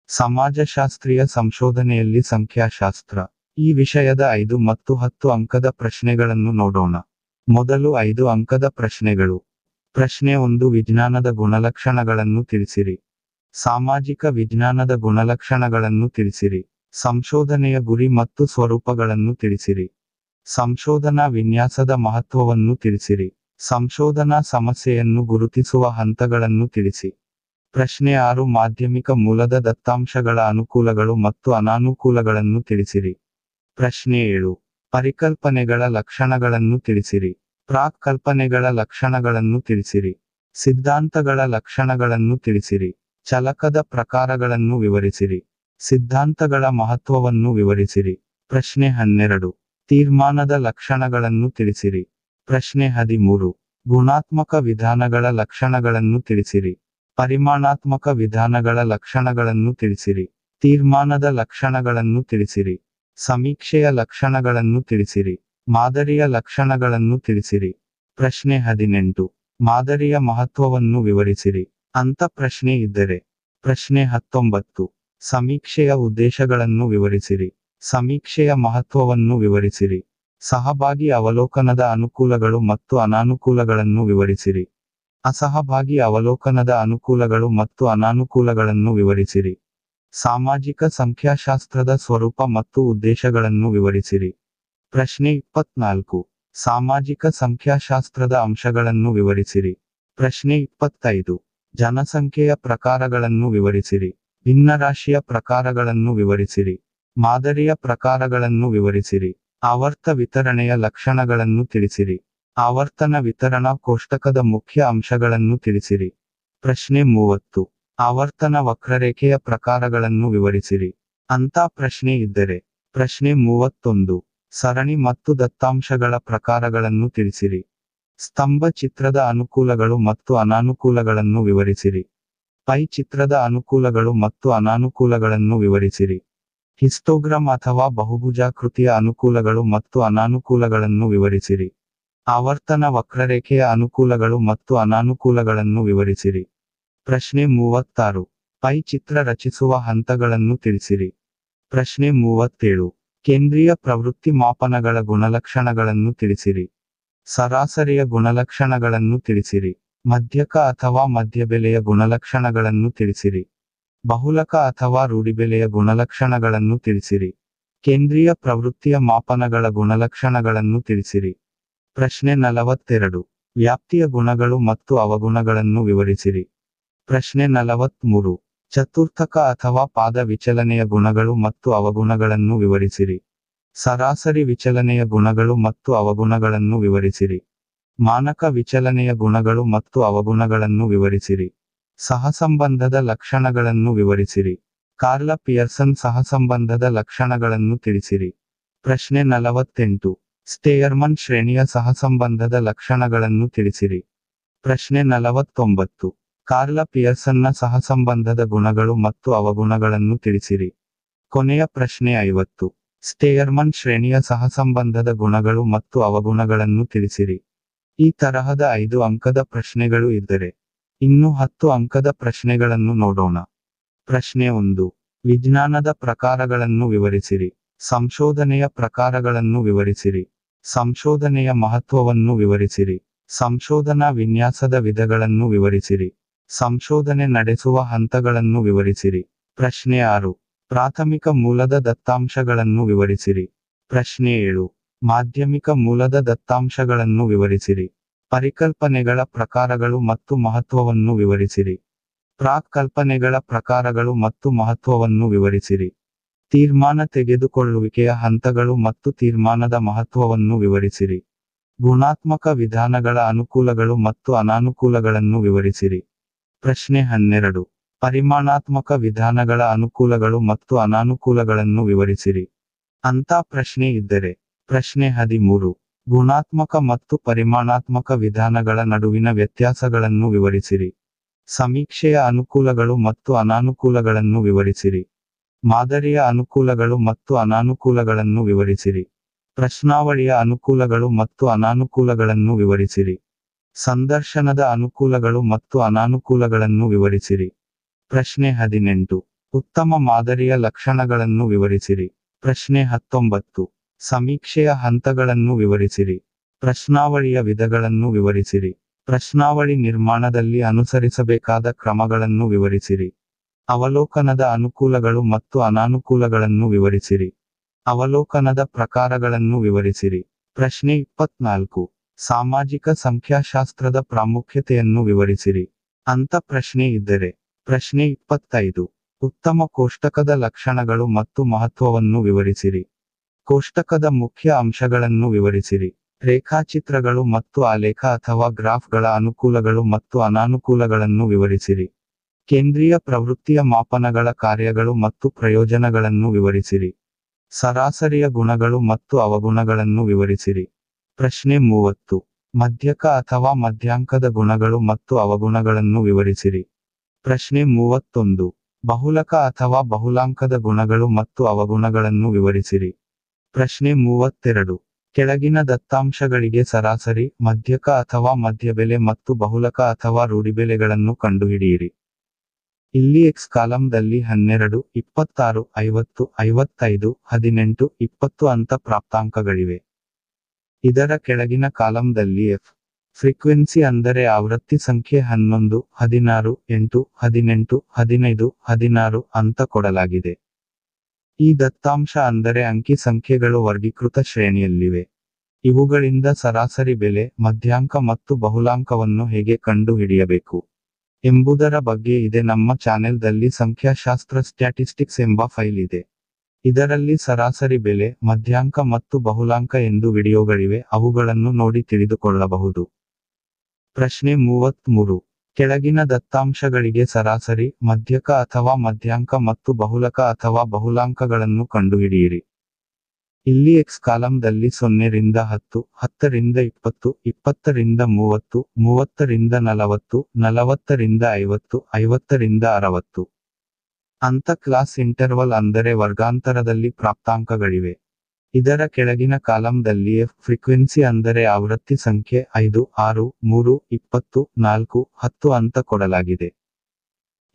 ಸಮಾಜಶಾಸ್ತ್ರೀಯ ಸಂಶೋಧನೆಯಲ್ಲಿ ಸಂಖ್ಯಾಶಾಸ್ತ್ರ. ಈ ವಿಷಯದ 5 ಮತ್ತು 10 ಅಂಕದ ಪ್ರಶ್ನೆಗಳನ್ನು ನೋಡೋಣ. ಮೊದಲು 5 ಅಂಕದ ಪ್ರಶ್ನೆಗಳು. ಪ್ರಶ್ನೆ 1, ವಿಜ್ಞಾನದ ಗುಣಲಕ್ಷಣಗಳನ್ನು ತಿಳಿಸಿರಿ. ಸಾಮಾಜಿಕ ವಿಜ್ಞಾನದ ಗುಣಲಕ್ಷಣಗಳನ್ನು ತಿಳಿಸಿರಿ. ಸಂಶೋಧನೆಯ ಗುರಿ ಮತ್ತು ಸ್ವರೂಪಗಳನ್ನು ತಿಳಿಸಿರಿ. ಸಂಶೋಧನಾ ವಿನ್ಯಾಸದ ಮಹತ್ವವನ್ನು ತಿಳಿಸಿರಿ. ಸಂಶೋಧನಾ ಸಮಸ್ಯೆಯನ್ನು ಗುರುತಿಸುವ ಹಂತಗಳನ್ನು ತಿಳಿಸಿ. ಪ್ರಶ್ನೆ 6, ಮಾಧ್ಯಮಿಕ ಮೂಲದ ದತ್ತಾಂಶಗಳ ಅನುಕೂಲಗಳು ಮತ್ತು ಅನಾನುಕೂಲಗಳನ್ನು ತಿಳಿಸಿರಿ. ಪ್ರಶ್ನೆ 7, ಪರಿಕಲ್ಪನೆಗಳ ಲಕ್ಷಣಗಳನ್ನು ತಿಳಿಸಿರಿ. ಪ್ರಾಕ್ ಕಲ್ಪನೆಗಳ ಲಕ್ಷಣಗಳನ್ನು ತಿಳಿಸಿರಿ. ಸಿದ್ಧಾಂತಗಳ ಲಕ್ಷಣಗಳನ್ನು ತಿಳಿಸಿರಿ. ಚಲಕದ ಪ್ರಕಾರಗಳನ್ನು ವಿವರಿಸಿರಿ. ಸಿದ್ಧಾಂತಗಳ ಮಹತ್ವವನ್ನು ವಿವರಿಸಿರಿ. ಪ್ರಶ್ನೆ 12, ತೀರ್ಮಾನದ ಲಕ್ಷಣಗಳನ್ನು ತಿಳಿಸಿರಿ. ಪ್ರಶ್ನೆ 13, ಗುಣಾತ್ಮಕ ವಿಧಾನಗಳ ಲಕ್ಷಣಗಳನ್ನು ತಿಳಿಸಿರಿ. ಪರಿಮಾಣಾತ್ಮಕ ವಿಧಾನಗಳ ಲಕ್ಷಣಗಳನ್ನು ತಿಳಿಸಿರಿ. ತೀರ್ಮಾನದ ಲಕ್ಷಣಗಳನ್ನು ತಿಳಿಸಿರಿ. ಸಮೀಕ್ಷೆಯ ಲಕ್ಷಣಗಳನ್ನು ತಿಳಿಸಿರಿ. ಮಾದರಿಯ ಲಕ್ಷಣಗಳನ್ನು ತಿಳಿಸಿರಿ. ಪ್ರಶ್ನೆ 18, ಮಾದರಿಯ ಮಹತ್ವವನ್ನು ವಿವರಿಸಿರಿ. ಅಂತ ಪ್ರಶ್ನೆ ಇದ್ದರೆ. ಪ್ರಶ್ನೆ 19, ಸಮೀಕ್ಷೆಯ ಉದ್ದೇಶಗಳನ್ನು ವಿವರಿಸಿರಿ. ಸಮೀಕ್ಷೆಯ ಮಹತ್ವವನ್ನು ವಿವರಿಸಿರಿ. ಸಹಭಾಗಿ ಅವಲೋಕನದ ಅನುಕೂಲಗಳು ಮತ್ತು ಅನಾನುಕೂಲಗಳನ್ನು ವಿವರಿಸಿರಿ. ಅಸಹಭಾಗಿ ಅವಲೋಕನದ ಅನುಕೂಲಗಳು ಮತ್ತು ಅನಾನುಕೂಲಗಳನ್ನು ವಿವರಿಸಿರಿ. ಸಾಮಾಜಿಕ ಸಂಖ್ಯಾಶಾಸ್ತ್ರದ ಸ್ವರೂಪ ಮತ್ತು ಉದ್ದೇಶಗಳನ್ನು ವಿವರಿಸಿರಿ. ಪ್ರಶ್ನೆ 24, ಸಾಮಾಜಿಕ ಸಂಖ್ಯಾಶಾಸ್ತ್ರದ ಅಂಶಗಳನ್ನು ವಿವರಿಸಿರಿ. ಪ್ರಶ್ನೆ 25, ಜನಸಂಖ್ಯೆಯ ಪ್ರಕಾರಗಳನ್ನು ವಿವರಿಸಿರಿ. ಭಿನ್ನರಾಶಿಯ ಪ್ರಕಾರಗಳನ್ನು ವಿವರಿಸಿರಿ. ಮಾದರಿಯ ಪ್ರಕಾರಗಳನ್ನು ವಿವರಿಸಿರಿ. ಆವರ್ತ ವಿತರಣೆಯ ಲಕ್ಷಣಗಳನ್ನು ತಿಳಿಸಿರಿ. ಆವರ್ತನ ವಿತರಣಾ ಕೋಷ್ಟಕದ ಮುಖ್ಯ ಅಂಶಗಳನ್ನು ತಿಳಿಸಿರಿ. ಪ್ರಶ್ನೆ 30, ಆವರ್ತನ ವಕ್ರರೇಖೆಯ ಪ್ರಕಾರಗಳನ್ನು ವಿವರಿಸಿರಿ. ಅಂತ ಪ್ರಶ್ನೆ ಇದ್ದರೆ. ಪ್ರಶ್ನೆ 31, ಸರಣಿ ಮತ್ತು ದತ್ತಾಂಶಗಳ ಪ್ರಕಾರಗಳನ್ನು ತಿಳಿಸಿರಿ. ಸ್ತಂಭ ಚಿತ್ರದ ಅನುಕೂಲಗಳು ಮತ್ತು ಅನಾನುಕೂಲಗಳನ್ನು ವಿವರಿಸಿರಿ. ಪೈ ಚಿತ್ರದ ಅನುಕೂಲಗಳು ಮತ್ತು ಅನಾನುಕೂಲಗಳನ್ನು ವಿವರಿಸಿರಿ. ಹಿಸ್ಟೋಗ್ರಾಮ್ ಅಥವಾ ಬಹುಭುಜಾಕೃತಿಯ ಅನುಕೂಲಗಳು ಮತ್ತು ಅನಾನುಕೂಲಗಳನ್ನು ವಿವರಿಸಿರಿ. ಆವರ್ತನ ವಕ್ರರೇಖೆಯ ಅನುಕೂಲಗಳು ಮತ್ತು ಅನಾನುಕೂಲಗಳನ್ನು ವಿವರಿಸಿರಿ. ಪ್ರಶ್ನೆ 36, ಪೈ ಚಿತ್ರ ರಚಿಸುವ ಹಂತಗಳನ್ನು ತಿಳಿಸಿರಿ. ಪ್ರಶ್ನೆ 37, ಕೇಂದ್ರೀಯ ಪ್ರವೃತ್ತಿ ಮಾಪನಗಳ ಗುಣಲಕ್ಷಣಗಳನ್ನು ತಿಳಿಸಿರಿ. ಸರಾಸರಿಯ ಗುಣಲಕ್ಷಣಗಳನ್ನು ತಿಳಿಸಿರಿ. ಮಧ್ಯಕ ಅಥವಾ ಮಧ್ಯಬೆಲೆಯ ಗುಣಲಕ್ಷಣಗಳನ್ನು ತಿಳಿಸಿರಿ. ಬಹುಲಕ ಅಥವಾ ರೂಢಿಬೆಲೆಯ ಗುಣಲಕ್ಷಣಗಳನ್ನು ತಿಳಿಸಿರಿ. ಕೇಂದ್ರೀಯ ಪ್ರವೃತ್ತಿಯ ಮಾಪನಗಳ ಗುಣಲಕ್ಷಣಗಳನ್ನು ತಿಳಿಸಿರಿ. ಪ್ರಶ್ನೆ 42, ವ್ಯಾಪ್ತಿಯ ಗುಣಗಳು ಮತ್ತು ಅವಗುಣಗಳನ್ನು ವಿವರಿಸಿರಿ. ಪ್ರಶ್ನೆ 43, ಚತುರ್ಥಕ ಅಥವಾ ಪಾದ ವಿಚಲನೆಯ ಗುಣಗಳು ಮತ್ತು ಅವಗುಣಗಳನ್ನು ವಿವರಿಸಿರಿ. ಸರಾಸರಿ ವಿಚಲನೆಯ ಗುಣಗಳು ಮತ್ತು ಅವಗುಣಗಳನ್ನು ವಿವರಿಸಿರಿ. ಮಾನಕ ವಿಚಲನೆಯ ಗುಣಗಳು ಮತ್ತು ಅವಗುಣಗಳನ್ನು ವಿವರಿಸಿರಿ. ಸಹಸಂಬಂಧದ ಲಕ್ಷಣಗಳನ್ನು ವಿವರಿಸಿರಿ. ಕಾರ್ಲ ಪಿಯರ್ಸನ್ ಸಹಸಂಬಂಧದ ಲಕ್ಷಣಗಳನ್ನು ತಿಳಿಸಿರಿ. ಪ್ರಶ್ನೆ 48, ಸ್ಟೇಯರ್ಮನ್ ಶ್ರೇಣಿಯ ಸಹಸಂಬಂಧದ ಲಕ್ಷಣಗಳನ್ನು ತಿಳಿಸಿರಿ. ಪ್ರಶ್ನೆ 49, ಕಾರ್ಲ ಪಿಯರ್ಸನ್ನ ಸಹಸಂಬಂಧದ ಗುಣಗಳು ಮತ್ತು ಅವಗುಣಗಳನ್ನು ತಿಳಿಸಿರಿ. ಕೊನೆಯ ಪ್ರಶ್ನೆ 50, ಸ್ಟೇಯರ್ಮನ್ ಶ್ರೇಣಿಯ ಸಹಸಂಬಂಧದ ಗುಣಗಳು ಮತ್ತು ಅವಗುಣಗಳನ್ನು ತಿಳಿಸಿರಿ. ಈ ತರಹದ 5 ಅಂಕದ ಪ್ರಶ್ನೆಗಳು ಇದ್ದರೆ. ಇನ್ನು 10 ಅಂಕದ ಪ್ರಶ್ನೆಗಳನ್ನು ನೋಡೋಣ. ಪ್ರಶ್ನೆ 1, ವಿಜ್ಞಾನದ ಪ್ರಕಾರಗಳನ್ನು ವಿವರಿಸಿರಿ. ಸಂಶೋಧನೆಯ ಪ್ರಕಾರಗಳನ್ನು ವಿವರಿಸಿರಿ. ಸಂಶೋಧನೆಯ ಮಹತ್ವವನ್ನು ವಿವರಿಸಿರಿ. ಸಂಶೋಧನಾ ವಿನ್ಯಾಸದ ವಿಧಗಳನ್ನು ವಿವರಿಸಿರಿ. ಸಂಶೋಧನೆ ನಡೆಸುವ ಹಂತಗಳನ್ನು ವಿವರಿಸಿರಿ. ಪ್ರಶ್ನೆ 6, ಪ್ರಾಥಮಿಕ ಮೂಲದ ದತ್ತಾಂಶಗಳನ್ನು ವಿವರಿಸಿರಿ. ಪ್ರಶ್ನೆ 7, ಮಾಧ್ಯಮಿಕ ಮೂಲದ ದತ್ತಾಂಶಗಳನ್ನು ವಿವರಿಸಿರಿ. ಪರಿಕಲ್ಪನೆಗಳ ಪ್ರಕಾರಗಳು ಮತ್ತು ಮಹತ್ವವನ್ನು ವಿವರಿಸಿರಿ. ಪ್ರಾಕ್ ಕಲ್ಪನೆಗಳ ಪ್ರಕಾರಗಳು ಮತ್ತು ಮಹತ್ವವನ್ನು ವಿವರಿಸಿರಿ. ತೀರ್ಮಾನ ತೆಗೆದುಕೊಳ್ಳುವಿಕೆಯ ಹಂತಗಳು ಮತ್ತು ತೀರ್ಮಾನದ ಮಹತ್ವವನ್ನು ವಿವರಿಸಿರಿ. ಗುಣಾತ್ಮಕ ವಿಧಾನಗಳ ಅನುಕೂಲಗಳು ಮತ್ತು ಅನಾನುಕೂಲಗಳನ್ನು ವಿವರಿಸಿರಿ. ಪ್ರಶ್ನೆ 12, ಪರಿಮಾಣಾತ್ಮಕ ವಿಧಾನಗಳ ಅನುಕೂಲಗಳು ಮತ್ತು ಅನಾನುಕೂಲಗಳನ್ನು ವಿವರಿಸಿರಿ. ಅಂತ ಪ್ರಶ್ನೆ ಇದ್ದರೆ. ಪ್ರಶ್ನೆ 13, ಗುಣಾತ್ಮಕ ಮತ್ತು ಪರಿಮಾಣಾತ್ಮಕ ವಿಧಾನಗಳ ನಡುವಿನ ವ್ಯತ್ಯಾಸಗಳನ್ನು ವಿವರಿಸಿರಿ. ಸಮೀಕ್ಷೆಯ ಅನುಕೂಲಗಳು ಮತ್ತು ಅನಾನುಕೂಲಗಳನ್ನು ವಿವರಿಸಿರಿ. ಮಾದರಿಯ ಅನುಕೂಲಗಳು ಮತ್ತು ಅನಾನುಕೂಲಗಳನ್ನು ವಿವರಿಸಿರಿ. ಪ್ರಶ್ನಾವಳಿಯ ಅನುಕೂಲಗಳು ಮತ್ತು ಅನಾನುಕೂಲಗಳನ್ನು ವಿವರಿಸಿರಿ. ಸಂದರ್ಶನದ ಅನುಕೂಲಗಳು ಮತ್ತು ಅನಾನುಕೂಲಗಳನ್ನು ವಿವರಿಸಿರಿ. ಪ್ರಶ್ನೆ 18, ಉತ್ತಮ ಮಾದರಿಯ ಲಕ್ಷಣಗಳನ್ನು ವಿವರಿಸಿರಿ. ಪ್ರಶ್ನೆ 19. ಸಮೀಕ್ಷೆಯ ಹಂತಗಳನ್ನು ವಿವರಿಸಿರಿ. ಪ್ರಶ್ನಾವಳಿಯ ವಿಧಗಳನ್ನು ವಿವರಿಸಿರಿ. ಪ್ರಶ್ನಾವಳಿ ನಿರ್ಮಾಣದಲ್ಲಿ ಅನುಸರಿಸಬೇಕಾದ ಕ್ರಮಗಳನ್ನು ವಿವರಿಸಿರಿ. ಅವಲೋಕನದ ಅನುಕೂಲಗಳು ಮತ್ತು ಅನಾನುಕೂಲಗಳನ್ನು ವಿವರಿಸಿರಿ. ಅವಲೋಕನದ ಪ್ರಕಾರಗಳನ್ನು ವಿವರಿಸಿರಿ. ಪ್ರಶ್ನೆ 24. ಸಾಮಾಜಿಕ ಸಂಖ್ಯಾಶಾಸ್ತ್ರದ ಪ್ರಾಮುಖ್ಯತೆಯನ್ನು ವಿವರಿಸಿರಿ. ಅಂತ ಪ್ರಶ್ನೆ ಇದ್ದರೆ. ಪ್ರಶ್ನೆ 25. ಉತ್ತಮ ಕೋಷ್ಟಕದ ಲಕ್ಷಣಗಳು ಮತ್ತು ಮಹತ್ವವನ್ನು ವಿವರಿಸಿರಿ. ಕೋಷ್ಟಕದ ಮುಖ್ಯ ಅಂಶಗಳನ್ನು ವಿವರಿಸಿರಿ. ರೇಖಾಚಿತ್ರಗಳು ಮತ್ತು ಆಲೇಖ ಅಥವಾ ಗ್ರಾಫ್ಗಳ ಅನುಕೂಲಗಳು ಮತ್ತು ಅನಾನುಕೂಲಗಳನ್ನು ವಿವರಿಸಿರಿ. ಕೇಂದ್ರೀಯ ಪ್ರವೃತ್ತಿಯ ಮಾಪನಗಳ ಕಾರ್ಯಗಳು ಮತ್ತು ಪ್ರಯೋಜನಗಳನ್ನು ವಿವರಿಸಿರಿ. ಸರಾಸರಿಯ ಗುಣಗಳು ಮತ್ತು ಅವಗುಣಗಳನ್ನು ವಿವರಿಸಿರಿ. ಪ್ರಶ್ನೆ 30. ಮಧ್ಯಕ ಅಥವಾ ಮಧ್ಯಾಂಕದ ಗುಣಗಳು ಮತ್ತು ಅವಗುಣಗಳನ್ನು ವಿವರಿಸಿರಿ. ಪ್ರಶ್ನೆ 31. ಬಹುಲಕ ಅಥವಾ ಬಹುಲಾಂಕದ ಗುಣಗಳು ಮತ್ತು ಅವಗುಣಗಳನ್ನು ವಿವರಿಸಿರಿ. ಪ್ರಶ್ನೆ 32. ಕೆಳಗಿನ ದತ್ತಾಂಶಗಳಿಗೆ ಸರಾಸರಿ, ಮಧ್ಯಕ ಅಥವಾ ಮಧ್ಯಬೆಲೆ ಮತ್ತು ಬಹುಲಕ ಅಥವಾ ರೂಢಿಬೆಲೆಗಳನ್ನು ಕಂಡುಹಿಡಿಯಿರಿ. ಇಲ್ಲಿ X ಕಾಲಂದಲ್ಲಿ 12, 26, 50, 55, 18, 20 ಅಂತ ಪ್ರಾಪ್ತಾಂಕಗಳಿವೆ. ಇದರ ಕೆಳಗಿನ ಕಾಲಂದಲ್ಲಿ F ಫ್ರೀಕ್ವೆನ್ಸಿ ಅಂದರೆ ಆವೃತ್ತಿ ಸಂಖ್ಯೆ 11, 16, 8, 18, 15, 16 ಅಂತ ಕೊಡಲಾಗಿದೆ. ಈ ದತ್ತಾಂಶ ಅಂದರೆ ಅಂಕಿ ಸಂಖ್ಯೆಗಳು ವರ್ಗೀಕೃತ ಶ್ರೇಣಿಯಲ್ಲಿವೆ. ಇವುಗಳಿಂದ ಸರಾಸರಿ ಬೆಲೆ, ಮಧ್ಯಾಂಕ ಮತ್ತು ಬಹುಲಾಂಕವನ್ನು ಹೇಗೆ ಕಂಡು ಹಿಡಿಯಬೇಕು ಎಂಬುದರ ಬಗ್ಗೆ ಇದೆ. ನಮ್ಮ ಚಾನೆಲ್ದಲ್ಲಿ ಸಂಖ್ಯಾಶಾಸ್ತ್ರ ಸ್ಟ್ಯಾಟಿಸ್ಟಿಕ್ಸ್ ಎಂಬ ಫೈಲ್ ಇದೆ. ಇದರಲ್ಲಿ ಸರಾಸರಿ ಬೆಲೆ, ಮಧ್ಯಾಂಕ ಮತ್ತು ಬಹುಲಾಂಕ ಎಂದು ವಿಡಿಯೋಗಳಿವೆ. ಅವುಗಳನ್ನು ನೋಡಿ ತಿಳಿದುಕೊಳ್ಳಬಹುದು. ಪ್ರಶ್ನೆ 33. ಕೆಳಗಿನ ದತ್ತಾಂಶಗಳಿಗೆ ಸರಾಸರಿ, ಮಧ್ಯಕ ಅಥವಾ ಮಧ್ಯಾಂಕ ಮತ್ತು ಬಹುಲಕ ಅಥವಾ ಬಹುಲಾಂಕಗಳನ್ನು ಕಂಡುಹಿಡಿಯಿರಿ. ಇಲ್ಲಿ X ಕಾಲಂದಲ್ಲಿ 0 ರಿಂದ 10, 10 ರಿಂದ 20, 20 ರಿಂದ 30, 30 ರಿಂದ 40, 40 ರಿಂದ 50, 50 ರಿಂದ 60 ಅಂತ ಕ್ಲಾಸ್ ಇಂಟರ್ವಲ್ ಅಂದರೆ ವರ್ಗಾಂತರದಲ್ಲಿ ಪ್ರಾಪ್ತಾಂಕಗಳಿವೆ. ಇದರ ಕೆಳಗಿನ ಕಾಲಂದಲ್ಲಿ F ಫ್ರೀಕ್ವೆನ್ಸಿ ಅಂದರೆ ಆವೃತ್ತಿ ಸಂಖ್ಯೆ 5, 6, 3, 20, 4, 10 ಅಂತ ಕೊಡಲಾಗಿದೆ.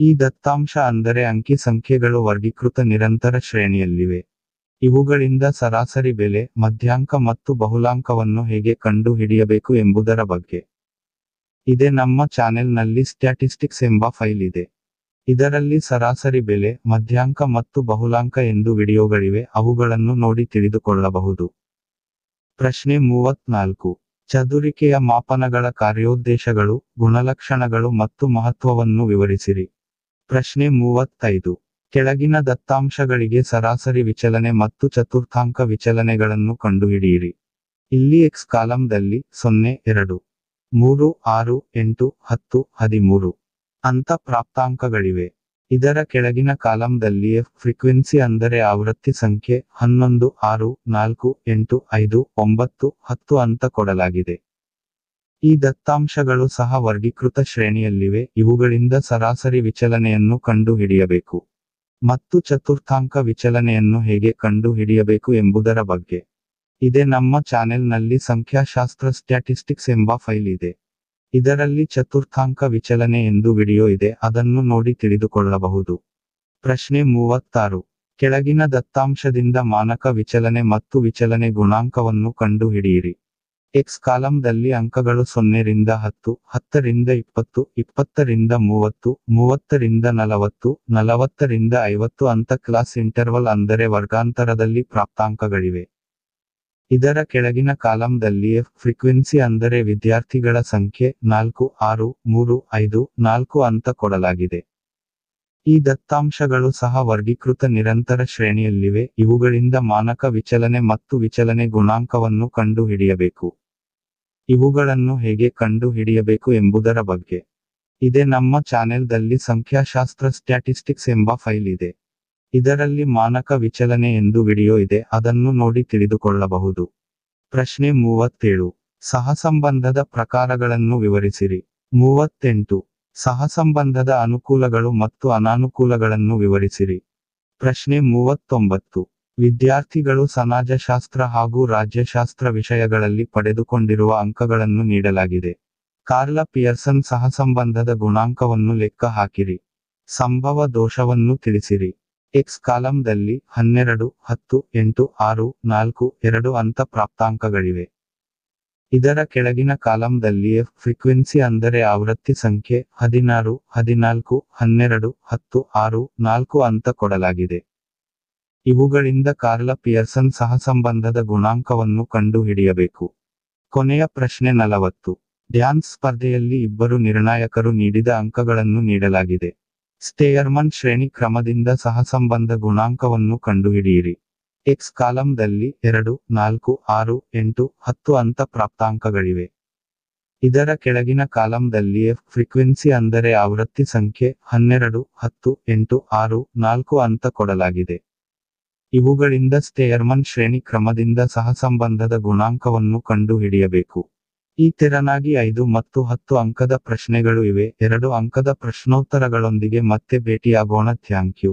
ಈ ದತ್ತಾಂಶ ಅಂದರೆ ಅಂಕಿ ಸಂಖ್ಯೆಗಳು ವರ್ಗೀಕೃತ ನಿರಂತರ ಶ್ರೇಣಿಯಲ್ಲಿವೆ. ಇವುಗಳಿಂದ ಸರಾಸರಿ ಬೆಲೆ, ಮಧ್ಯಾಂಕ ಮತ್ತು ಬಹುಲಾಂಕವನ್ನು ಹೇಗೆ ಕಂಡು ಹಿಡಿಯಬೇಕು ಎಂಬುದರ ಬಗ್ಗೆ ಇದೆ. ನಮ್ಮ ಚಾನೆಲ್ನಲ್ಲಿ ಸ್ಟ್ಯಾಟಿಸ್ಟಿಕ್ಸ್ ಎಂಬ ಫೈಲ್ ಇದೆ. ಇದರಲ್ಲಿ ಸರಾಸರಿ ಬೆಲೆ, ಮಧ್ಯಾಂಕ ಮತ್ತು ಬಹುಲಾಂಕ ಎಂದು ವಿಡಿಯೋಗಳಿವೆ. ಅವುಗಳನ್ನು ನೋಡಿ ತಿಳಿದುಕೊಳ್ಳಬಹುದು. ಪ್ರಶ್ನೆ 34. ಚದುರಿಕೆಯ ಮಾಪನಗಳ ಕಾರ್ಯೋದ್ದೇಶಗಳು, ಗುಣಲಕ್ಷಣಗಳು ಮತ್ತು ಮಹತ್ವವನ್ನು ವಿವರಿಸಿರಿ. ಪ್ರಶ್ನೆ 35. ಕೆಳಗಿನ ದತ್ತಾಂಶಗಳಿಗೆ ಸರಾಸರಿ ವಿಚಲನೆ ಮತ್ತು ಚತುರ್ಥಾಂಕ ವಿಚಲನೆಗಳನ್ನು ಕಂಡುಹಿಡಿಯಿರಿ. ಇಲ್ಲಿ X ಕಾಲಂದಲ್ಲಿ 0, 2, 3, 6, 8, 10, 13 ಅಂತ ಪ್ರಾಪ್ತಾಂಕಗಳಿವೆ. ಇದರ ಕೆಳಗಿನ ಕಾಲಂದಲ್ಲಿ F ಫ್ರೀಕ್ವೆನ್ಸಿ ಅಂದರೆ ಆವೃತ್ತಿ ಸಂಖ್ಯೆ 11, 6, 4, 8, 5, 9, 10 ಅಂತ ಕೊಡಲಾಗಿದೆ. ಈ ದತ್ತಾಂಶಗಳು ಸಹ ವರ್ಗೀಕೃತ ಶ್ರೇಣಿಯಲ್ಲಿವೆ. ಇವುಗಳಿಂದ ಸರಾಸರಿ ವಿಚಲನೆಯನ್ನು ಕಂಡು ಹಿಡಿಯಬೇಕು ಮತ್ತು ಚತುರ್ಥಾಂಕ ವಿಚಲನೆಯನ್ನು ಹೇಗೆ ಕಂಡು ಹಿಡಿಯಬೇಕು ಎಂಬುದರ ಬಗ್ಗೆ ಇದೆ. ನಮ್ಮ ಚಾನೆಲ್ನಲ್ಲಿ ಸಂಖ್ಯಾಶಾಸ್ತ್ರ ಸ್ಟ್ಯಾಟಿಸ್ಟಿಕ್ಸ್ ಎಂಬ ಫೈಲ್ ಇದೆ. ಇದರಲ್ಲಿ ಚತುರ್ಥಾಂಕ ವಿಚಲನೆ ಎಂದು ವಿಡಿಯೋ ಇದೆ. ಅದನ್ನು ನೋಡಿ ತಿಳಿದುಕೊಳ್ಳಬಹುದು. ಪ್ರಶ್ನೆ 36. ಕೆಳಗಿನ ದತ್ತಾಂಶದಿಂದ ಮಾನಕ ವಿಚಲನೆ ಮತ್ತು ವಿಚಲನೆ ಗುಣಾಂಕವನ್ನು ಕಂಡು ಹಿಡಿಯಿರಿ. X ಕಾಲಂದಲ್ಲಿ ಅಂಕಗಳು 0 ರಿಂದ 10, 10 ರಿಂದ 20, 20 ರಿಂದ 30, 30 ರಿಂದ 40, 40 ರಿಂದ 50 ಅಂತ ಕ್ಲಾಸ್ ಇಂಟರ್ವಲ್ ಅಂದರೆ ವರ್ಗಾಂತರದಲ್ಲಿ ಪ್ರಾಪ್ತಾಂಕಗಳಿವೆ. ಇದರ ಕೆಳಗಿನ ಕಾಲಂದಲ್ಲಿ F ಫ್ರೀಕ್ವೆನ್ಸಿ ಅಂದರೆ ವಿದ್ಯಾರ್ಥಿಗಳ ಸಂಖ್ಯೆ 4, 6, 3, 5, 4 ಅಂತ ಕೊಡಲಾಗಿದೆ. ಈ ದತ್ತಾಂಶಗಳು ಸಹ ವರ್ಗೀಕೃತ ನಿರಂತರ ಶ್ರೇಣಿಯಲ್ಲಿವೆ. ಇವುಗಳಿಂದ ಮಾನಕ ವಿಚಲನೆ ಮತ್ತು ವಿಚಲನೆ ಗುಣಾಂಕವನ್ನು ಕಂಡು ಹಿಡಿಯಬೇಕು. ಇವುಗಳನ್ನು ಹೇಗೆ ಕಂಡು ಹಿಡಿಯಬೇಕು ಎಂಬುದರ ಬಗ್ಗೆ ಇದೆ. ನಮ್ಮ ಚಾನೆಲ್ದಲ್ಲಿ ಸಂಖ್ಯಾಶಾಸ್ತ್ರ ಸ್ಟ್ಯಾಟಿಸ್ಟಿಕ್ಸ್ ಎಂಬ ಫೈಲ್ ಇದೆ. ಇದರಲ್ಲಿ ಮಾನಕ ವಿಚಲನೆ ಎಂದು ವಿಡಿಯೋ ಇದೆ. ಅದನ್ನು ನೋಡಿ ತಿಳಿದುಕೊಳ್ಳಬಹುದು. ಪ್ರಶ್ನೆ 37. ಸಹಸಂಬಂಧದ ಪ್ರಕಾರಗಳನ್ನು ವಿವರಿಸಿರಿ. 38. ಸಹಸಂಬಂಧದ ಅನುಕೂಲಗಳು ಮತ್ತು ಅನಾನುಕೂಲಗಳನ್ನು ವಿವರಿಸಿರಿ. ಪ್ರಶ್ನೆ 39. ವಿದ್ಯಾರ್ಥಿಗಳು ಸಮಾಜಶಾಸ್ತ್ರ ಹಾಗೂ ರಾಜ್ಯಶಾಸ್ತ್ರ ವಿಷಯಗಳಲ್ಲಿ ಪಡೆದುಕೊಂಡಿರುವ ಅಂಕಗಳನ್ನು ನೀಡಲಾಗಿದೆ. ಕಾರ್ಲ ಪಿಯರ್ಸನ್ ಸಹಸಂಬಂಧದ ಗುಣಾಂಕವನ್ನು ಲೆಕ್ಕ ಹಾಕಿರಿ. ಸಂಭವ ದೋಷವನ್ನು ತಿಳಿಸಿರಿ. ಎಕ್ಸ್ ಕಾಲಂದಲ್ಲಿ 12, 10, 8, 6, 4, 2 ಅಂತ ಪ್ರಾಪ್ತಾಂಕಗಳಿವೆ. ಇದರ ಕೆಳಗಿನ ಕಾಲಂದಲ್ಲಿ ಎಫ್ ಫ್ರೀಕ್ವೆನ್ಸಿ ಅಂದರೆ ಆವೃತ್ತಿ ಸಂಖ್ಯೆ 16, 14, 12, 10, 6, 4 ಅಂತ ಕೊಡಲಾಗಿದೆ. ಇವುಗಳಿಂದ ಕಾರ್ಲ ಪಿಯರ್ಸನ್ ಸಹಸಂಬಂಧದ ಗುಣಾಂಕವನ್ನು ಕಂಡುಹಿಡಿಯಬೇಕು. ಕೊನೆಯ ಪ್ರಶ್ನೆ 40. ಡ್ಯಾನ್ಸ್ ಸ್ಪರ್ಧೆಯಲ್ಲಿ ಇಬ್ಬರು ನಿರ್ಣಾಯಕರು ನೀಡಿದ ಅಂಕಗಳನ್ನು ನೀಡಲಾಗಿದೆ. ಸ್ಟೇಯರ್ಮನ್ ಶ್ರೇಣಿ ಕ್ರಮದಿಂದ ಸಹಸಂಬಂಧ ಗುಣಾಂಕವನ್ನು ಕಂಡುಹಿಡಿಯಿರಿ. ಎಕ್ಸ್ ಕಾಲಂದಲ್ಲಿ 2, 4, 6, 8, 10 ಅಂತ ಪ್ರಾಪ್ತಾಂಕಗಳಿವೆ. ಇದರ ಕೆಳಗಿನ ಕಾಲಂದಲ್ಲಿ ಎಫ್ ಫ್ರೀಕ್ವೆನ್ಸಿ ಅಂದರೆ ಆವೃತ್ತಿ ಸಂಖ್ಯೆ 12, 10, 8, 6, 4 ಅಂತ ಕೊಡಲಾಗಿದೆ. ಇವುಗಳಿಂದ ಸ್ಟೇಯರ್ಮನ್ ಶ್ರೇಣಿ ಕ್ರಮದಿಂದ ಸಹಸಂಬಂಧದ ಗುಣಾಂಕವನ್ನು ಕಂಡುಹಿಡಿಯಬೇಕು. ಈ ತೆರನಾಗಿ 5 ಮತ್ತು 10 ಅಂಕದ ಪ್ರಶ್ನೆಗಳು ಇವೆ. 2 ಅಂಕದ ಪ್ರಶ್ನೋತ್ತರಗಳೊಂದಿಗೆ ಮತ್ತೆ ಭೇಟಿಯಾಗೋಣ. Thank you.